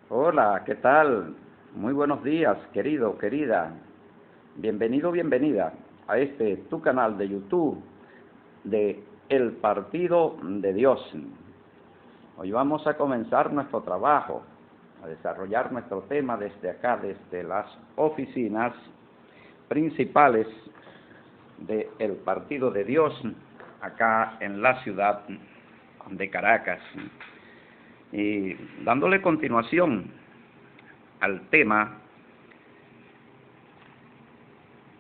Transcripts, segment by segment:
Hola, ¿qué tal? Muy buenos días, querido, querida. Bienvenido, bienvenida a tu canal de YouTube de El Partido de Dios. Hoy vamos a comenzar nuestro trabajo, a desarrollar nuestro tema desde acá, desde las oficinas principales de El Partido de Dios, acá en la ciudad de Caracas. Y dándole continuación al tema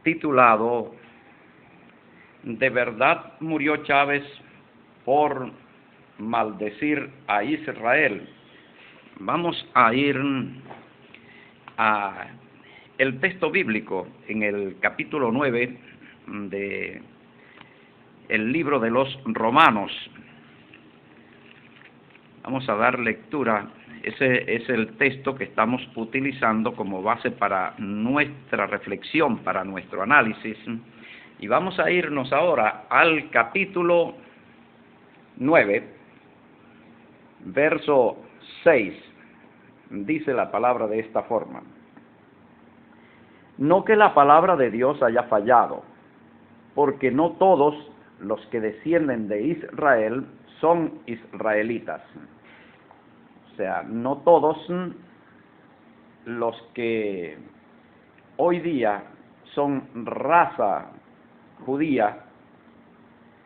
titulado ¿De verdad murió Chávez por maldecir a Israel? Vamos a ir a el texto bíblico en el capítulo 9 de el libro de los Romanos. Vamos a dar lectura. Ese es el texto que estamos utilizando como base para nuestra reflexión, para nuestro análisis. Y vamos a irnos ahora al capítulo 9, verso 6. Dice la palabra de esta forma: No que la palabra de Dios haya fallado, porque no todos los que descienden de Israel son israelitas. O sea, no todos los que hoy día son raza judía,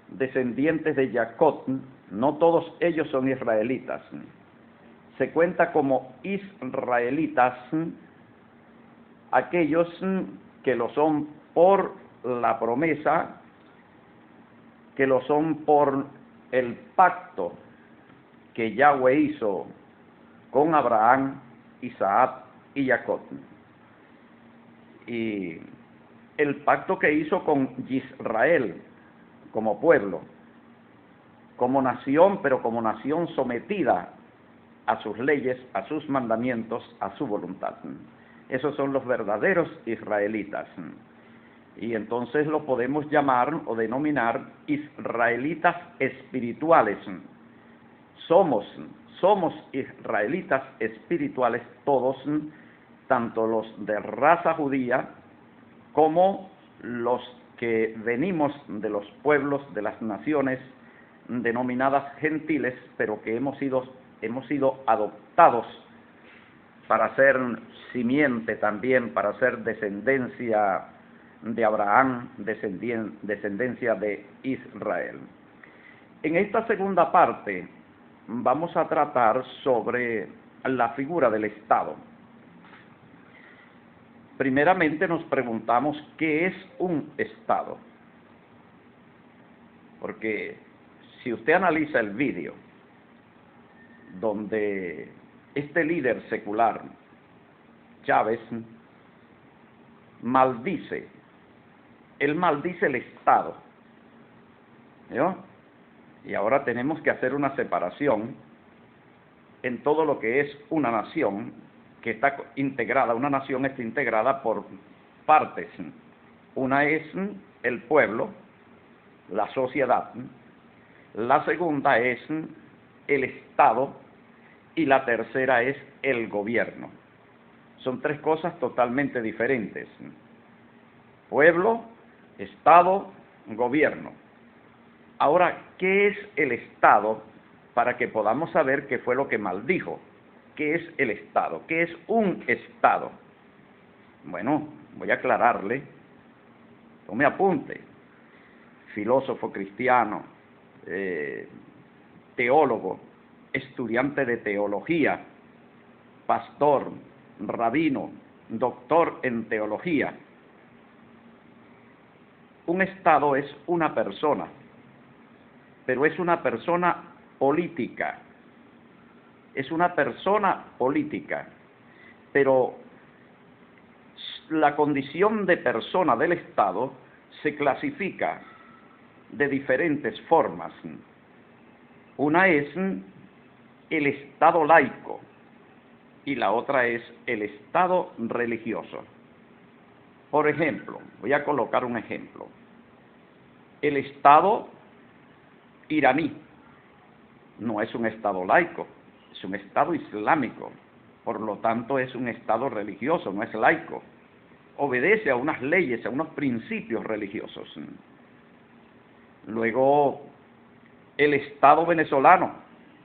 descendientes de Jacob, no todos ellos son israelitas. Se cuenta como israelitas aquellos que lo son por la promesa, que lo son por el pacto que Yahweh hizo con Abraham, Isaac y Jacob. Y el pacto que hizo con Israel como pueblo, como nación, pero como nación sometida a sus leyes, a sus mandamientos, a su voluntad. Esos son los verdaderos israelitas. Y entonces lo podemos llamar o denominar israelitas espirituales. Somos israelitas espirituales todos, tanto los de raza judía como los que venimos de los pueblos, de las naciones denominadas gentiles, pero que hemos sido adoptados para ser simiente también, para ser descendencia de Abraham, descendencia de Israel. En esta segunda parte vamos a tratar sobre la figura del Estado. Primeramente nos preguntamos qué es un Estado, porque si usted analiza el vídeo donde este líder secular, Chávez, él maldice el Estado, ¿no? Y ahora tenemos que hacer una separación en todo lo que es una nación que está integrada. Una nación está integrada por partes. Una es el pueblo, la sociedad. La segunda es el Estado y la tercera es el gobierno. Son tres cosas totalmente diferentes: pueblo, Estado, gobierno. Ahora, ¿qué es el Estado? Para que podamos saber qué fue lo que maldijo. ¿Qué es el Estado? ¿Qué es un Estado? Bueno, voy a aclararle. Tome apunte. Filósofo cristiano, teólogo, estudiante de teología, pastor, rabino, doctor en teología. Un Estado es una persona, pero es una persona política. Es una persona política, pero la condición de persona del Estado se clasifica de diferentes formas. Una es el Estado laico y la otra es el Estado religioso. Por ejemplo, voy a colocar un ejemplo. El Estado iraní no es un Estado laico, es un Estado islámico. por lo tanto es un Estado religioso, no es laico. Obedece a unas leyes, a unos principios religiosos. Luego, el Estado venezolano.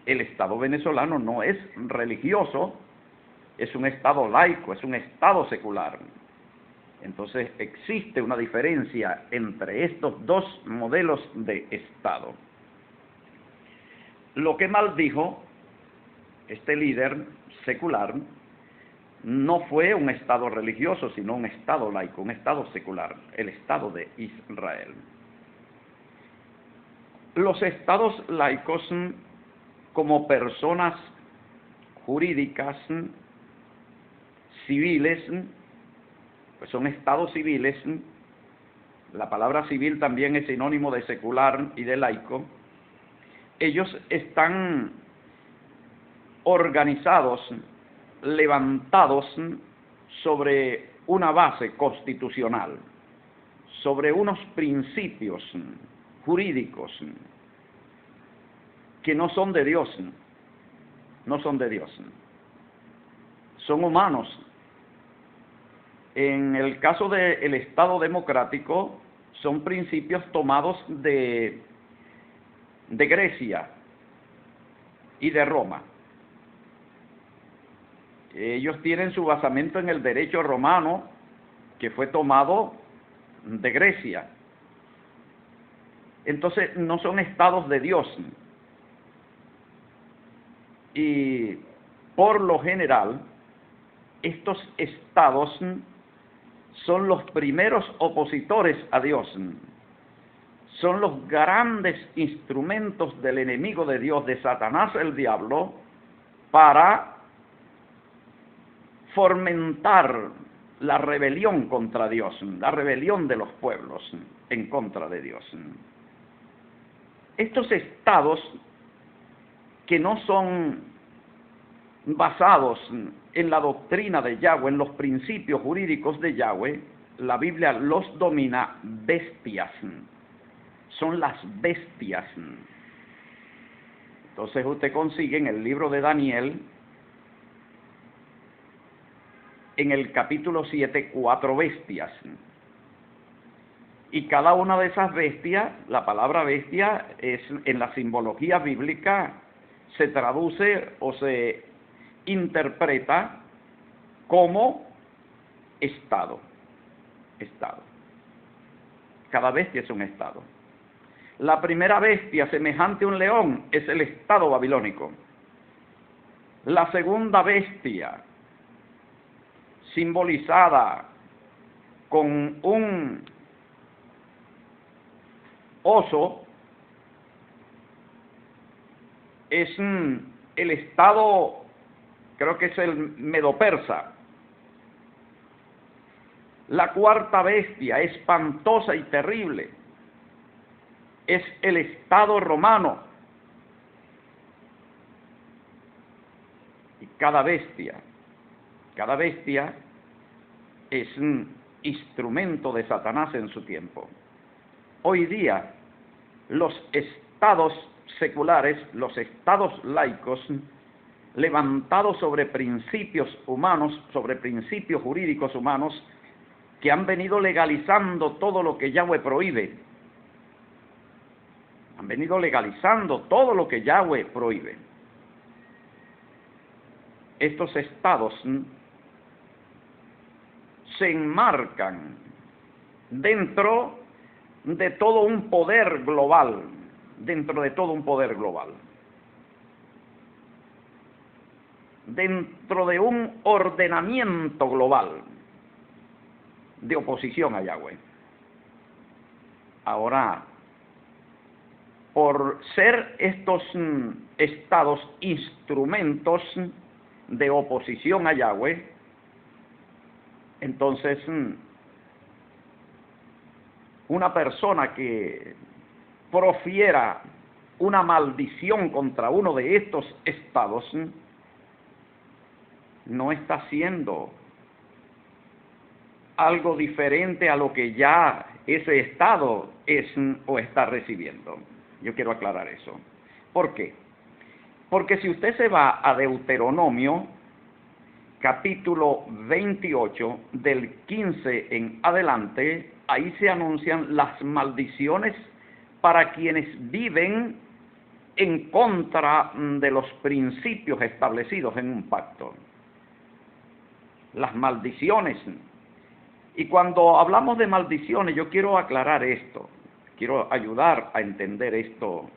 El Estado venezolano no es religioso, es un Estado laico, es un Estado secular. Entonces existe una diferencia entre estos dos modelos de Estado. Lo que maldijo este líder secular no fue un Estado religioso, sino un Estado laico, un Estado secular, el Estado de Israel. Los Estados laicos, como personas jurídicas, civiles, pues son estados civiles. La palabra civil también es sinónimo de secular y de laico. Ellos están organizados, levantados sobre una base constitucional, sobre unos principios jurídicos que no son de Dios, no son de Dios, son humanos. En el caso del Estado democrático, son principios tomados de Grecia y de Roma. Ellos tienen su basamento en el derecho romano, que fue tomado de Grecia. Entonces, no son estados de Dios. Y por lo general, estos estados son los primeros opositores a Dios. Son los grandes instrumentos del enemigo de Dios, de Satanás el diablo, para fomentar la rebelión contra Dios, la rebelión de los pueblos en contra de Dios. Estos estados que no son basados en la doctrina de Yahweh, en los principios jurídicos de Yahweh, la Biblia los domina bestias. Son las bestias. Entonces usted consigue en el libro de Daniel, en el capítulo 7, 4 bestias. Y cada una de esas bestias, la palabra bestia, es en la simbología bíblica se traduce o se interpreta como estado. Estado. Cada bestia es un estado. La primera bestia, semejante a un león, es el estado babilónico. La segunda bestia, simbolizada con un oso, es el estado, creo que es el medo-persa. La cuarta bestia, espantosa y terrible, es el estado romano. Y cada bestia es un instrumento de Satanás en su tiempo. Hoy día, los estados seculares, los estados laicos, levantados sobre principios humanos, sobre principios jurídicos humanos, que han venido legalizando todo lo que Yahweh prohíbe. Han venido legalizando todo lo que Yahweh prohíbe. Estos estados se enmarcan dentro de todo un poder global, dentro de todo un poder global, dentro de un ordenamiento global de oposición a Yahweh. Ahora, por ser estos estados instrumentos de oposición a Yahweh, entonces una persona que profiera una maldición contra uno de estos estados no está haciendo algo diferente a lo que ya ese estado es o está recibiendo. Yo quiero aclarar eso. ¿Por qué? Porque si usted se va a Deuteronomio, capítulo 28, del 15 en adelante, ahí se anuncian las maldiciones para quienes viven en contra de los principios establecidos en un pacto. Las maldiciones. Y cuando hablamos de maldiciones, yo quiero aclarar esto, quiero ayudar a entender esto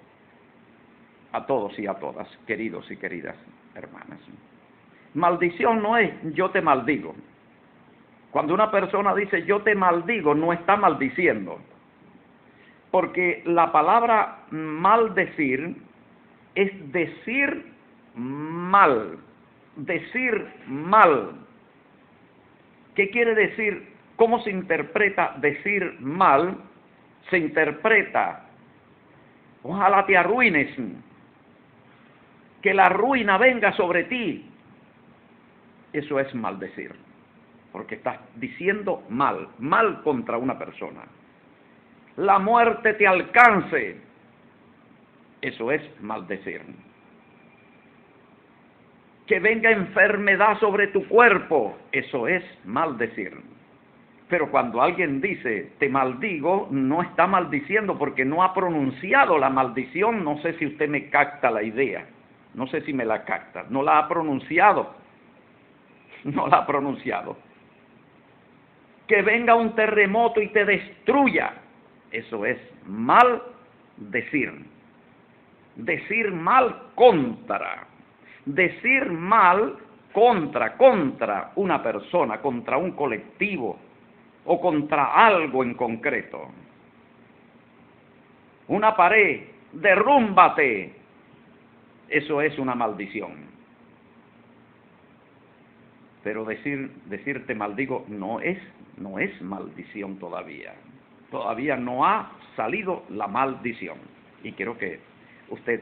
a todos y a todas, queridos y queridas hermanas. Maldición no es yo te maldigo. Cuando una persona dice yo te maldigo, no está maldiciendo. Porque la palabra maldecir es decir mal. Decir mal. ¿Qué quiere decir? ¿Cómo se interpreta decir mal? Se interpreta, ojalá te arruines, que la ruina venga sobre ti. Eso es maldecir, porque estás diciendo mal, mal contra una persona. La muerte te alcance, eso es maldecir. Que venga enfermedad sobre tu cuerpo, eso es maldecir. Pero cuando alguien dice te maldigo, no está maldiciendo porque no ha pronunciado la maldición. No sé si usted me capta la idea, no sé si me la capta, no la ha pronunciado, no la ha pronunciado. Que venga un terremoto y te destruya, eso es maldecir. Decir mal contra. Decir mal contra una persona, contra un colectivo o contra algo en concreto. Una pared, derrúmbate. Eso es una maldición. Pero decirte maldigo no es maldición todavía. Todavía no ha salido la maldición. Y quiero que usted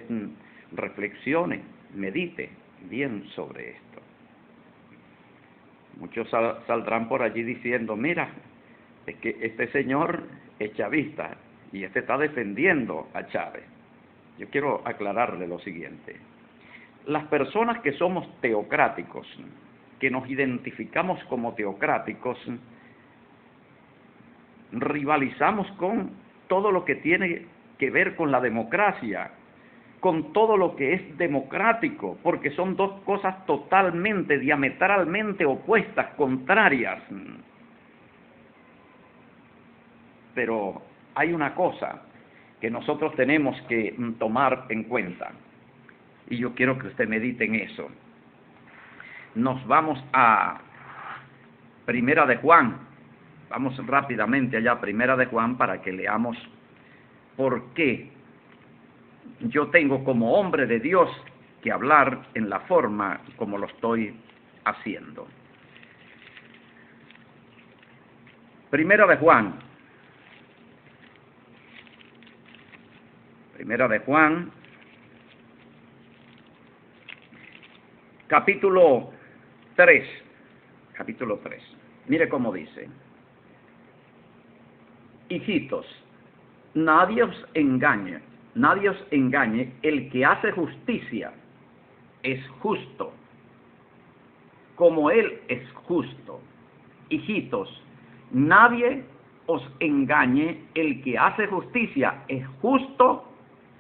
reflexione, medite bien sobre esto. Muchos saldrán por allí diciendo, mira, es que este señor es chavista y este está defendiendo a Chávez. Yo quiero aclararle lo siguiente. Las personas que somos teocráticos, que nos identificamos como teocráticos, rivalizamos con todo lo que tiene que ver con la democracia, con todo lo que es democrático, porque son dos cosas totalmente, diametralmente opuestas, contrarias. Pero hay una cosa que nosotros tenemos que tomar en cuenta, y yo quiero que usted medite en eso. Nos vamos a Primera de Juan, vamos rápidamente allá a Primera de Juan para que leamos por qué yo tengo como hombre de Dios que hablar en la forma como lo estoy haciendo. Primera de Juan, capítulo 3. Mire cómo dice. Hijitos, nadie os engañe, el que hace justicia es justo, como él es justo. Hijitos, nadie os engañe, el que hace justicia es justo,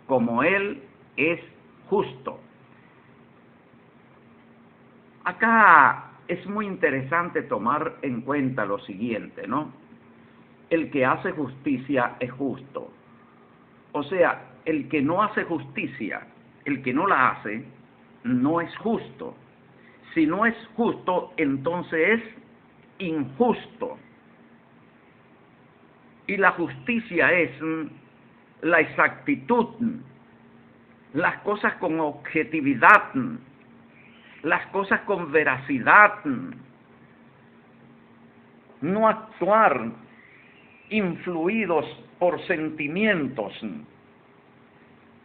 como él es justo. Acá es muy interesante tomar en cuenta lo siguiente, ¿no? El que hace justicia es justo. O sea, el que no hace justicia, el que no la hace, no es justo. Si no es justo, entonces es injusto. Y la justicia es la exactitud, las cosas con objetividad, las cosas con veracidad, no actuar influidos por sentimientos,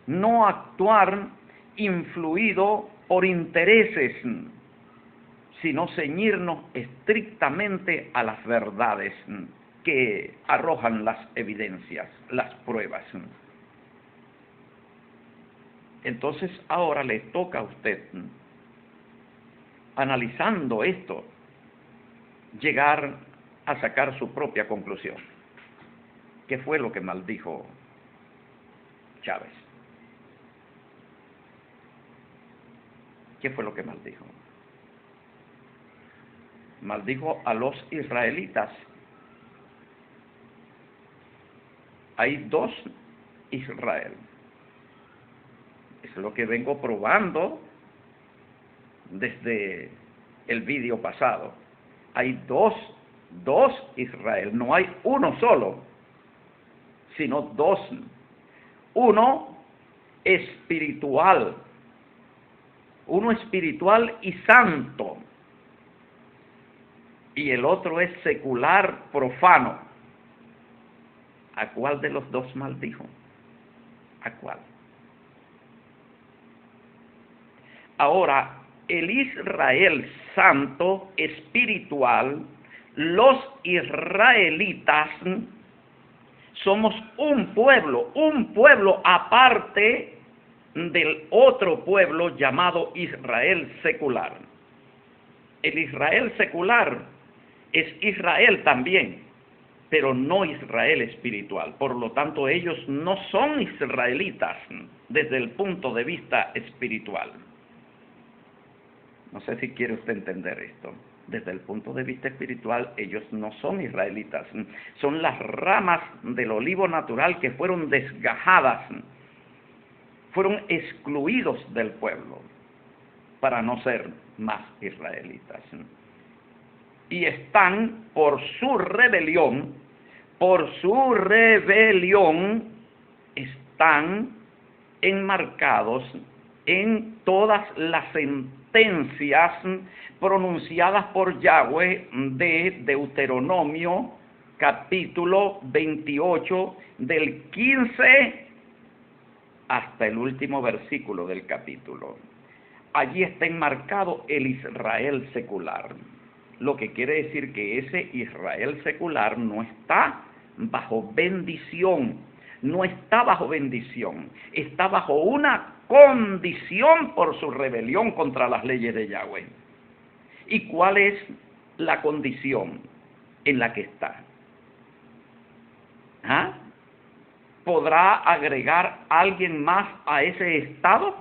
no actuar influido por intereses, sino ceñirnos estrictamente a las verdades que arrojan las evidencias, las pruebas. Entonces ahora le toca a usted analizando esto, llegar a sacar su propia conclusión. ¿Qué fue lo que maldijo Chávez? ¿Qué fue lo que maldijo? Maldijo a los israelitas. Hay dos Israel. Es lo que vengo probando desde el vídeo pasado. Hay dos Israel. No hay uno solo, sino dos. Uno espiritual. Uno espiritual y santo. Y el otro es secular, profano. ¿A cuál de los dos maldijo? ¿A cuál? Ahora, el Israel santo, espiritual, los israelitas, somos un pueblo aparte del otro pueblo llamado Israel secular. El Israel secular es Israel también, pero no Israel espiritual. Por lo tanto, ellos no son israelitas desde el punto de vista espiritual. No sé si quiere usted entender esto. Desde el punto de vista espiritual, ellos no son israelitas. Son las ramas del olivo natural que fueron desgajadas, fueron excluidos del pueblo para no ser más israelitas. Y están por su rebelión, están enmarcados en todas las sentencias pronunciadas por Yahweh de Deuteronomio capítulo 28 del 15 hasta el último versículo del capítulo. Allí está enmarcado el Israel secular, lo que quiere decir que ese Israel secular no está bajo bendición, está bajo una condición por su rebelión contra las leyes de Yahweh. ¿Y cuál es la condición en la que está? ¿Podrá agregar alguien más a ese estado?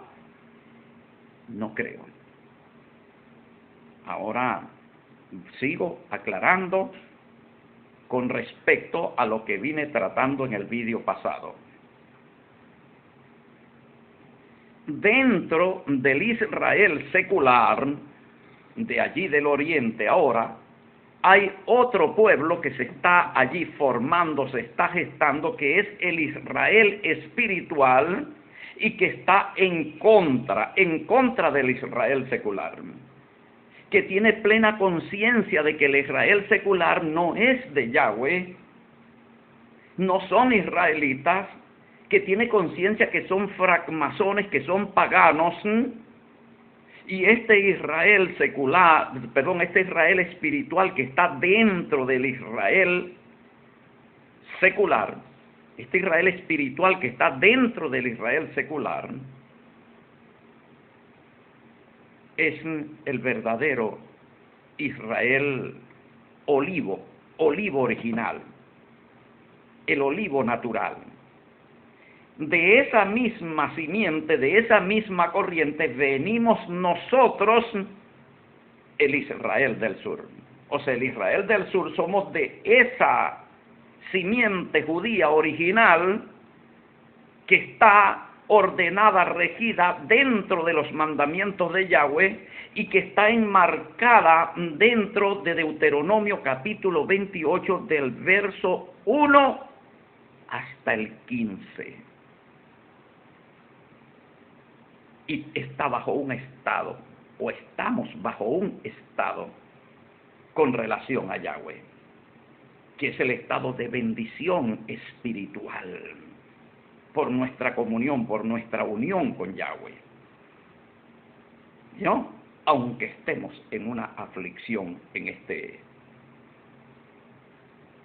No creo. Ahora sigo aclarando con respecto a lo que vine tratando en el vídeo pasado. Dentro del Israel secular, de allí del oriente ahora, hay otro pueblo que se está allí formando, se está gestando, que es el Israel espiritual y que está en contra del Israel secular, que tiene plena conciencia de que el Israel secular no es de Yahweh, no son israelitas, que tiene conciencia que son francmasones, que son paganos, y este Israel secular, este Israel espiritual que está dentro del Israel secular, este Israel espiritual que está dentro del Israel secular, es el verdadero Israel olivo original, el olivo natural. De esa misma simiente, de esa misma corriente, venimos nosotros, el Israel del sur. O sea, el Israel del sur somos de esa simiente judía original que está ordenada, regida dentro de los mandamientos de Yahweh y que está enmarcada dentro de Deuteronomio capítulo 28 del verso 1 hasta el 15. Y está bajo un estado, o estamos bajo un estado con relación a Yahweh, que es el estado de bendición espiritual por nuestra comunión, por nuestra unión con Yahweh. ¿No? Aunque estemos en una aflicción en este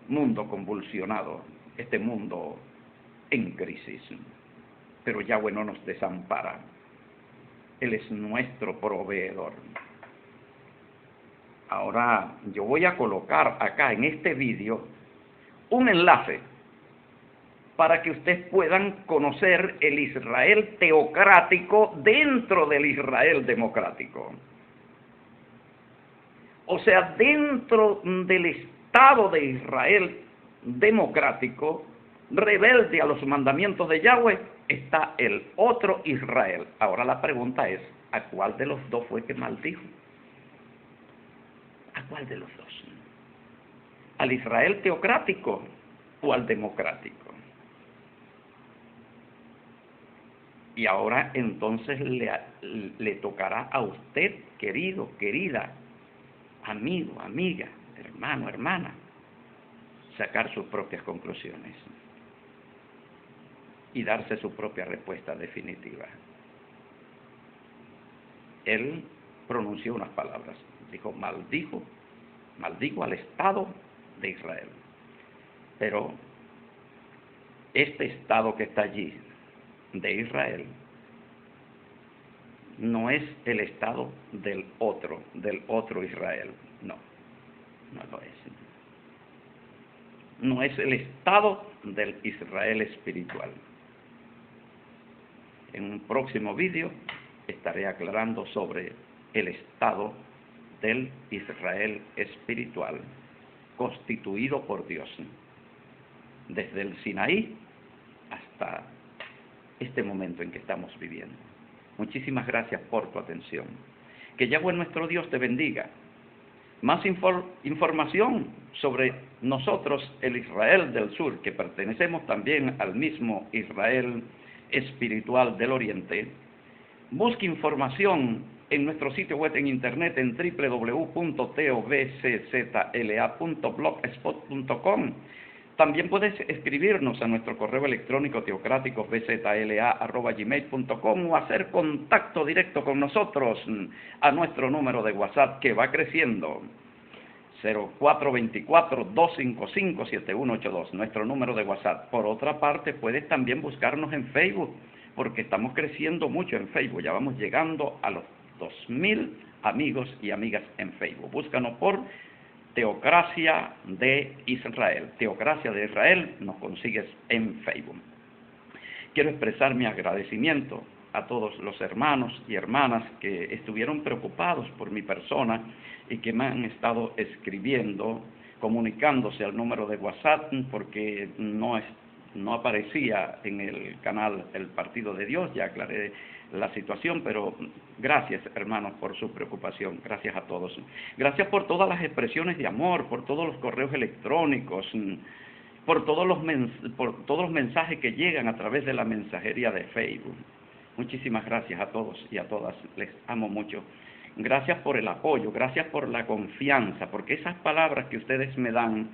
mundo convulsionado, este mundo en crisis, pero Yahweh no nos desampara. Él es nuestro proveedor. Ahora yo voy a colocar acá en este vídeo un enlace para que ustedes puedan conocer el Israel teocrático dentro del Israel democrático. O sea, dentro del Estado de Israel democrático, rebelde a los mandamientos de Yahweh, está el otro Israel. Ahora la pregunta es, ¿a cuál de los dos fue que maldijo? ¿A cuál de los dos? ¿Al Israel teocrático o al democrático? Y ahora entonces le tocará a usted, querido, querida, amigo, amiga, hermano, hermana, sacar sus propias conclusiones y darse su propia respuesta definitiva. Él pronunció unas palabras, dijo, maldigo al Estado de Israel. Pero este Estado que está allí, de Israel, no es el Estado del otro Israel, no lo es. No es el Estado del Israel espiritual. En un próximo vídeo estaré aclarando sobre el Estado del Israel espiritual, constituido por Dios, desde el Sinaí hasta este momento en que estamos viviendo. Muchísimas gracias por tu atención. Que Yahweh nuestro Dios te bendiga. Más información sobre nosotros, el Israel del Sur, que pertenecemos también al mismo Israel espiritual del Oriente. Busque información en nuestro sitio web en internet en www.tovczla.blogspot.com. También puedes escribirnos a nuestro correo electrónico teocráticosbzla@gmail.com o hacer contacto directo con nosotros a nuestro número de WhatsApp que va creciendo, 0424-255-7182, nuestro número de WhatsApp. Por otra parte, puedes también buscarnos en Facebook, porque estamos creciendo mucho en Facebook. Ya vamos llegando a los 2000 amigos y amigas en Facebook. Búscanos por Teocracia de Israel. Teocracia de Israel nos consigues en Facebook. Quiero expresar mi agradecimiento a todos los hermanos y hermanas que estuvieron preocupados por mi persona y que me han estado escribiendo, comunicándose al número de WhatsApp, porque no aparecía en el canal El Partido de Dios. Ya aclaré la situación, pero gracias, hermanos, por su preocupación. Gracias a todos. Gracias por todas las expresiones de amor, por todos los correos electrónicos, por todos los mensajes que llegan a través de la mensajería de Facebook. Muchísimas gracias a todos y a todas. Les amo mucho. Gracias por el apoyo, gracias por la confianza, porque esas palabras que ustedes me dan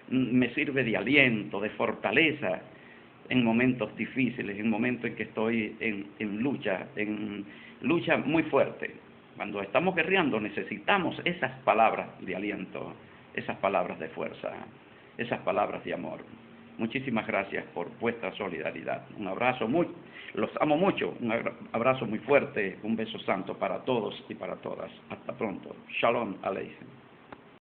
me sirve de aliento, de fortaleza en momentos difíciles, en momentos en que estoy en lucha muy fuerte. Cuando estamos guerreando necesitamos esas palabras de aliento, esas palabras de fuerza, esas palabras de amor. Muchísimas gracias por vuestra solidaridad. Un abrazo los amo mucho, un abrazo muy fuerte, un beso santo para todos y para todas. Hasta pronto. Shalom Aleichem.